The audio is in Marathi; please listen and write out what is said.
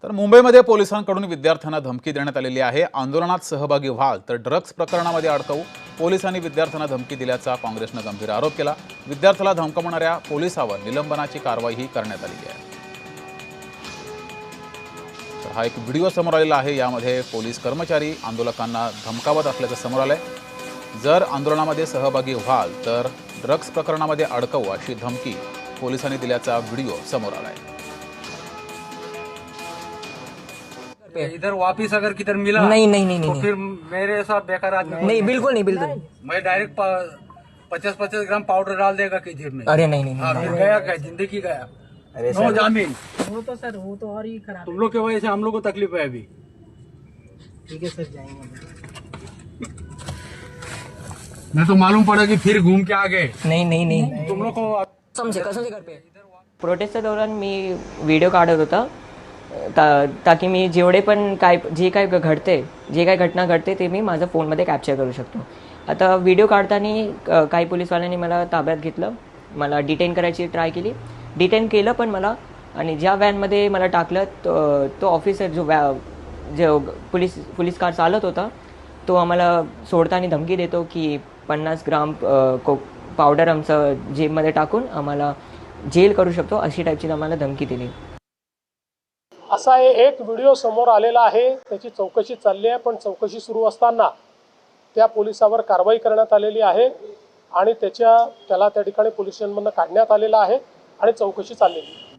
तर मुंबईमध्ये पोलिसांकडून विद्यार्थ्यांना धमकी देण्यात आलेली आहे। आंदोलनात सहभागी व्हाल तर ड्रग्ज प्रकरणामध्ये अडकवू, पोलिसांनी विद्यार्थ्यांना धमकी दिल्याचा काँग्रेसने गंभीर आरोप केला। विद्यार्थ्याला धमकावणाऱ्या पोलिसावर निलंबनाची कारवाईही करण्यात आली आहे। तर हा एक व्हिडिओ समोर आलेला आहे। यामध्ये पोलीस कर्मचारी आंदोलकांना धमकावत असल्याचं समोर आलंय। जर आंदोलनामध्ये सहभागी व्हाल तर ड्रग्ज प्रकरणामध्ये अडकवू अशी धमकी पोलिसांनी दिल्याचा व्हिडिओ समोर आलाय। इधर वापिस अगर किधर मिला नहीं नहीं नहीं तो नहीं फिर मेरे साथ बेकार आदमी नहीं बिल्कुल नहीं बिल्कुल। मैं डायरेक्ट 50-50 ग्राम पाउडर डाल देगा कि जेब में। अरे नहीं नहीं हाँ, नहीं फिर गया क्या, जिंदगी गया। अरे नो जामीन। वो तो सर वो तो और ही खराब तुम लोग की वजह से हम लोग को तकलीफ है अभी। ठीक है सर जाएंगे। मैं तो मालूम पड़ा कि फिर घूम के आ गए नहीं नहीं नहीं तुम लोग को। कसम से घर पे प्रोटेस्टच्या दौरान मी व्हिडिओ काढत होता ताकि मी जेवढे पण जे काय घटना घडते ते मी माझ्या फोनमध्ये कॅप्चर करू शकतो। आता व्हिडिओ काढताना काही पोलीसवाल्यांनी मला ताब्यात घेतलं, मला डिटेन करायची ट्राय केली, डिटेन केलं पण मला, आणि ज्या व्हॅनमध्ये मला टाकलं तो ऑफिसर जो पोलीस कार चालत होता तो आम्हाला सोडताना धमकी देतो की 50 ग्राम पावडर आमचं जेबमध्ये टाकून आम्हाला जेल करू शकतो, अशी टाईपची आम्हाला धमकी दिली। असा एक व्हिडिओ समोर आलेला आहे। त्याची चौकशी चालली आहे, पण चौकशी सुरू असताना त्या पोलिसावर कारवाई करण्यात आलेली आहे आणि त्याला त्या ठिकाणी पोलीस स्टेशनमधून काढण्यात आलेलं आहे आणि चौकशी चाललेली आहे।